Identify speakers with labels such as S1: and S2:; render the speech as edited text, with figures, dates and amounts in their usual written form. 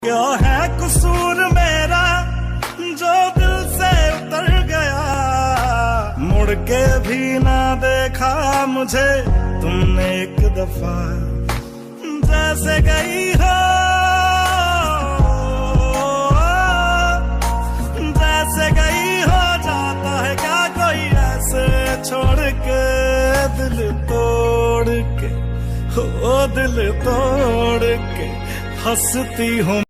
S1: क्या है कसूर मेरा जो दिल से उतर गया, मुड़ के भी ना देखा मुझे तुमने एक दफा, जैसे गई हो जैसे गई हो, जाता है क्या कोई ऐसे छोड़ के, दिल तोड़ के, ओ दिल तोड़ के हंसती हूँ।